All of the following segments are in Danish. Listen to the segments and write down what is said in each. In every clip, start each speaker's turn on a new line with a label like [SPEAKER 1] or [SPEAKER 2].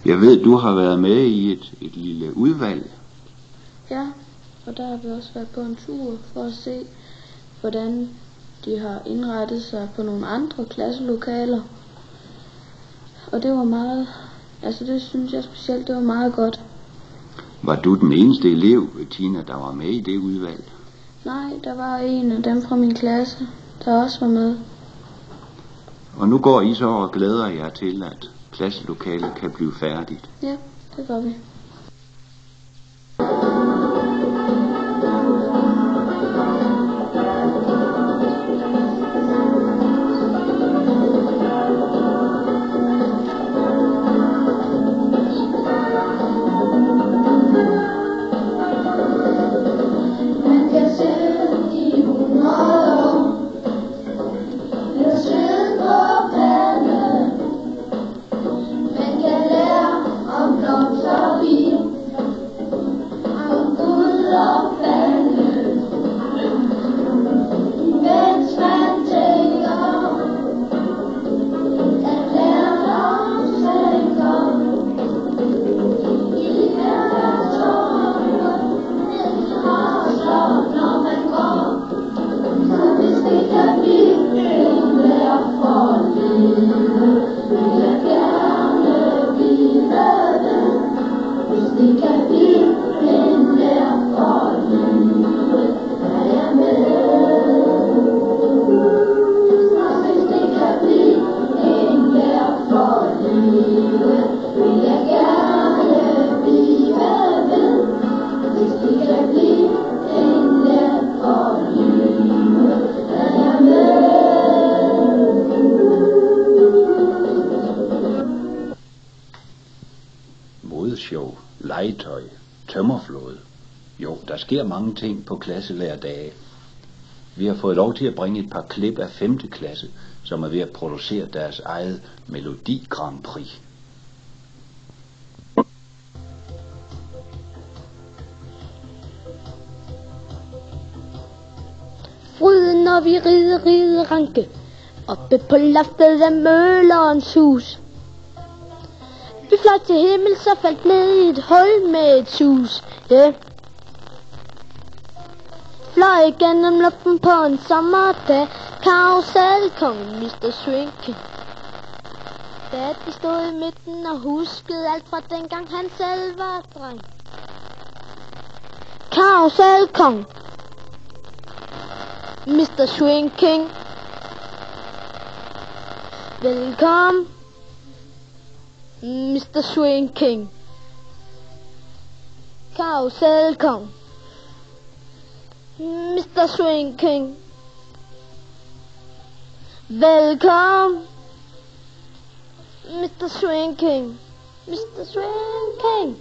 [SPEAKER 1] Jeg ved, du har været med i et lille udvalg.
[SPEAKER 2] Ja, og der har vi også været på en tur for at se, hvordan de har indrettet sig på nogle andre klasselokaler. Og det var meget, det synes jeg specielt, det var meget godt.
[SPEAKER 1] Var du den eneste elev, Tina, der var med i det udvalg?
[SPEAKER 2] Nej, der var en af dem fra min klasse, der også var med.
[SPEAKER 1] Og nu går I så og glæder jer til, at klasselokalet kan blive færdigt.
[SPEAKER 2] Ja, det gør vi.
[SPEAKER 1] Modeshow, legetøj, tømmerflåde. Jo, der sker mange ting på klasselærerdage. Vi har fået lov til at bringe et par klip af 5. klasse, som er ved at producere deres eget Melodi Grand Prix.
[SPEAKER 3] Fryden, når vi ride ranke, oppe på loftet af møllerens hus. Vi fløj til himmel, så faldt ned i et hul med et sus. Yeah. Fløj igennem luften på en sommerdag, karusselkongen Mr. Swinky. Da de stod i midten og huskede alt fra dengang han selv var dreng. Karusselkongen Mr. Swinky. Velkommen Mr. Swinky. Karusselkongen Mr. Swinky. Velkommen Mr. Swinky. Mr. Swinky.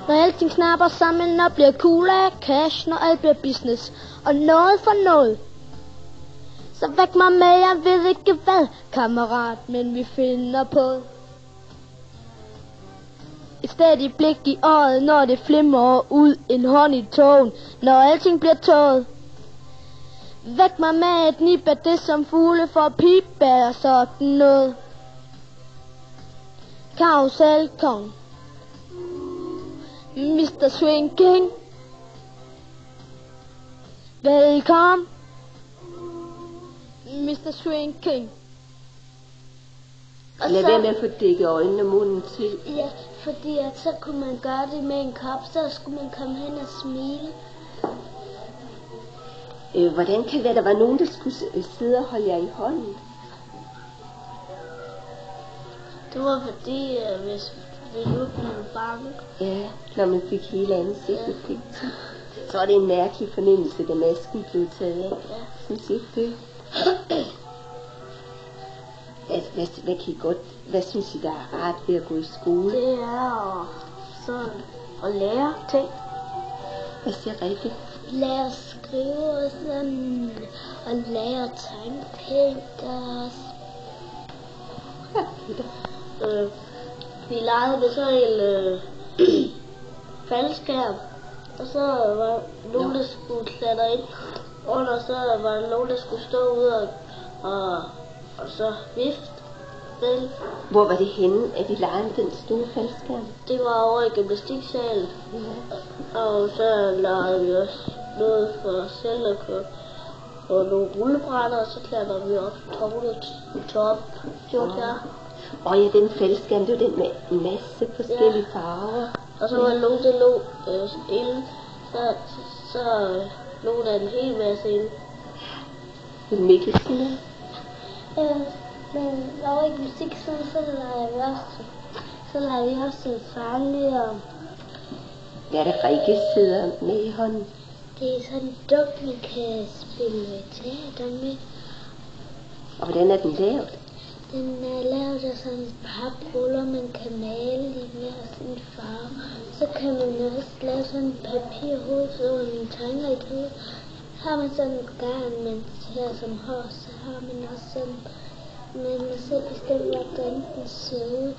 [SPEAKER 3] Når alting snapper sammen og bliver cool af cash, når alt bliver business og noget for noget. Så væk mig med, jeg ved ikke hvad, kammerat, men vi finder på. Et stadigt blik i øjet, når det flimrer ud, en hånd i tågen, når alting bliver tåget. Væk mig med et nip af det, som fugle får pipe og sådan noget. Karusselkongen Mr. Swinky. Velkommen Mr. Swinky.
[SPEAKER 4] Lad være med at få dækket øjnene og munden til.
[SPEAKER 3] Ja, fordi at så kunne man gøre det med en kop, så skulle man komme hen og smile.
[SPEAKER 4] Hvordan kan det være, der var nogen, der skulle sidde og holde jer i hånden?
[SPEAKER 3] Det var fordi, hvis vi nu blev bange.
[SPEAKER 4] Ja, når man fik hele ansigtet fik. Så var det en mærkelig fornemmelse, da masken blev taget af.
[SPEAKER 3] Ja.
[SPEAKER 4] Synes I ikke det? Hvad synes I, der er rart ved at gå i skole?
[SPEAKER 3] Det er sådan at lære ting.
[SPEAKER 4] Hvad siger rigtigt?
[SPEAKER 3] Lære at skrive og sådan, og lære at tegne pænt også.
[SPEAKER 4] Ja,
[SPEAKER 3] Vi legede med så en
[SPEAKER 2] faldskærm, og så var nogen, der skulle klatre ind under, så var der nogen, der skulle stå ude og så vifte.
[SPEAKER 4] Hvor var det henne, at I legede den store faldskærm?
[SPEAKER 2] Det var over i gymnastiksalen. Ja. Og så lavede vi også noget for os selv at køre på nogle rullebrætter, og så klatrede vi op tårnet top. Gjorde jeg.
[SPEAKER 4] Og ja, den faldskærm, det var den med en masse forskellige farver.
[SPEAKER 2] Og så var der nogen, der lå inde, så lå der en hel masse inde.
[SPEAKER 4] Mikkelsen,
[SPEAKER 3] Men over i musiksiden, så lader vi også sange, og
[SPEAKER 4] hvad er der Rikke sidder med i hånden?
[SPEAKER 3] det er sådan en duk, man kan spille teater med.
[SPEAKER 4] Og hvordan er den lavet?
[SPEAKER 3] Den er lavet af sådan et papruller, man kan male i med sådan en farve. Så kan man også lave sådan en papirhoved, så man tegner et hoved. Har man sådan en garn, man ser som hår, så har man også sådan, man må selv bestemme, hvordan den ser ud.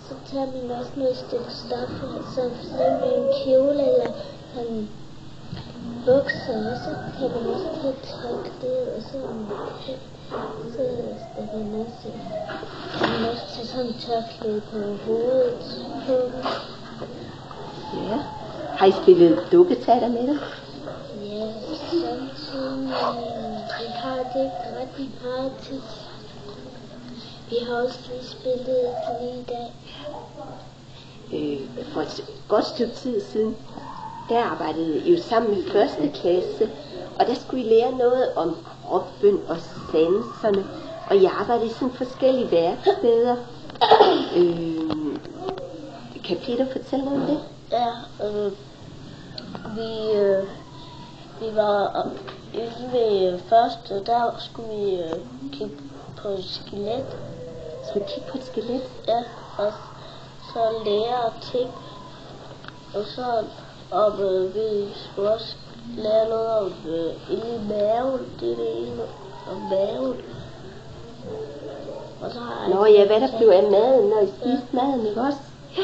[SPEAKER 3] Så tager man også noget stykke stof, som for eksempel en kjole eller sådan bukser, og så kan man også tage tørklæde og sådan så skal man også tage sådan en tørklæde på hovedet på.
[SPEAKER 4] Ja. Har I spillet dukketeater med dig?
[SPEAKER 3] Ja, samtidig vi har det ikke rigtig meget tid. Vi har også lige spillet lige i dag.
[SPEAKER 4] For et godt stykke tid siden, der arbejdede I jo sammen med første klasse, og der skulle I lære noget om kroppen og sanserne, og I arbejdede i sådan forskellige værksteder. Kan Peter fortælle noget om det?
[SPEAKER 2] Ja, vi var inde ved første, der skulle vi kigge på et skelet.
[SPEAKER 4] Skal vi kigge på et skelet?
[SPEAKER 2] Ja, og så lære ting. Og så vi skulle også lære noget om inde i maven, det er det ene, om maven. Og så har
[SPEAKER 4] Nå ja, hvad der blev af maden, når I spiste maden, ikke også? Ja.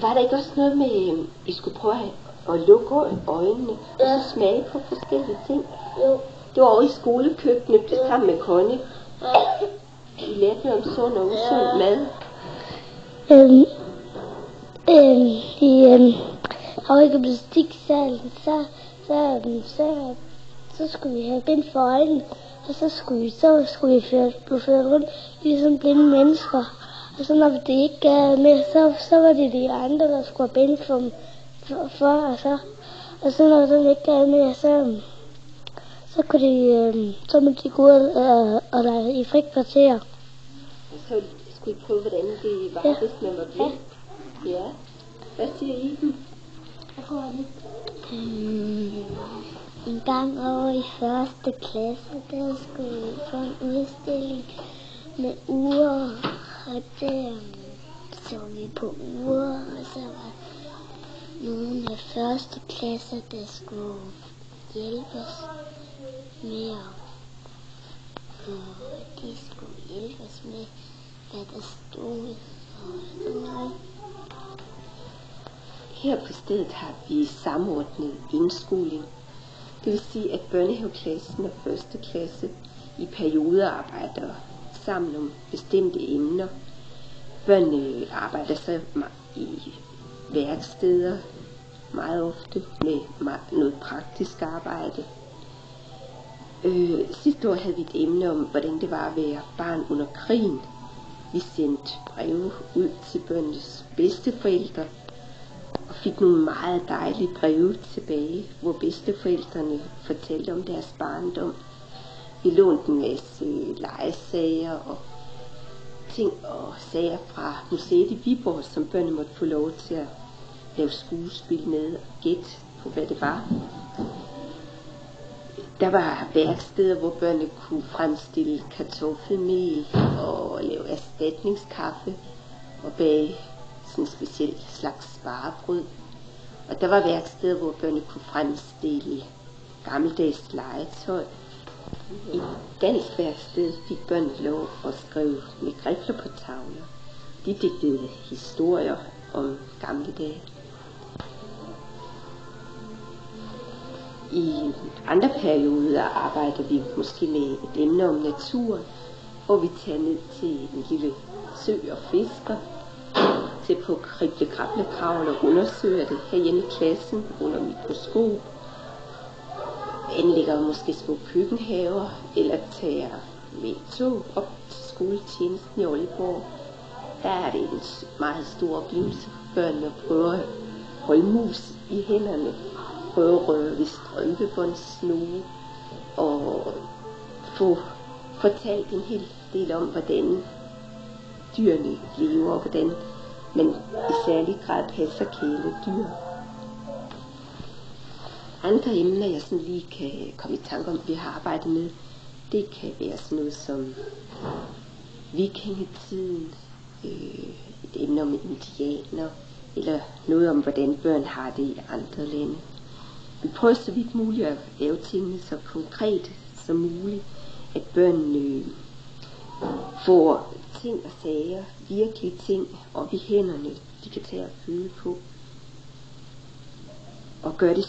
[SPEAKER 4] Var der ikke også noget med, I skulle prøve at lukke øjnene og så smage på forskellige ting?
[SPEAKER 2] Jo.
[SPEAKER 4] Det var over i skolekøkkenet, det sammen med Conny. I lærte noget om sund og usund mad.
[SPEAKER 3] Over i gymnastiksalen, så skulle vi have bind for øjnene, og så skulle vi blive ført rundt ligesom blinde mennesker. Og så når det ikke gav med, så var det de andre, der skulle have bind for og så når det ikke gav med, så måtte de gå ud og lege i frikvarter.
[SPEAKER 4] Og så skulle I prøve, hvordan det var, hvis man var blind. Ja. Hvad siger I?
[SPEAKER 3] En gang over i første klasse, der skulle vi få en udstilling med ure, og der så vi på ure, og så var nogle af første klasse, der skulle hjælpes med, og de skulle hjælpes med, hvad der stod, og sådan noget.
[SPEAKER 4] Her på stedet har vi samordnet indskoling. Det vil sige, at børnehaveklassen og første klasse i perioder arbejder sammen om bestemte emner. Børnene arbejder så i værksteder meget ofte med noget praktisk arbejde. Sidste år havde vi et emne om, hvordan det var at være barn under krigen. Vi sendte breve ud til børnenes bedsteforældre og fik nogle meget dejlige breve tilbage, hvor bedsteforældrene fortalte om deres barndom. Vi lånte en masse legesager og ting og sager fra museet i Viborg, som børnene måtte få lov til at lave skuespil med og gætte på, hvad det var. Der var værksteder, hvor børnene kunne fremstille kartoffelmel og lave erstatningskaffe og bage sådan en speciel slags sparebrød. Og der var værksteder, hvor børnene kunne fremstille gammeldags legetøj. I dansk værksted fik børnene lov at skrive med grifler på tavler. De digtede historier om gamle dage. I andre perioder arbejder vi måske med et emne om naturen, hvor vi tager ned til en lille sø og fisker, til på kriblekrablekraven og undersøger det herhjemme i klassen under mikroskop. Anlægger måske små køkkenhaver, eller tager med et tog op til skoletjenesten i Aalborg. Der er det en meget stor oplevelse for børnene at prøve at holde mus i hænderne, prøve at røre ved strømpebåndsnoge og få fortalt en hel del om, hvordan dyrene lever, og hvordan man i særlig grad passer kæledyr. Andre emner, jeg sådan lige kan komme i tanke om, vi har arbejdet med, det kan være sådan noget som vikingetiden, et emne om indianer, eller noget om, hvordan børn har det i andre lande. Vi prøver så vidt muligt at lave tingene så konkret som muligt, at børnene får ting og sager, virkelige ting op i hænderne, de kan tage og føle på, og gøre det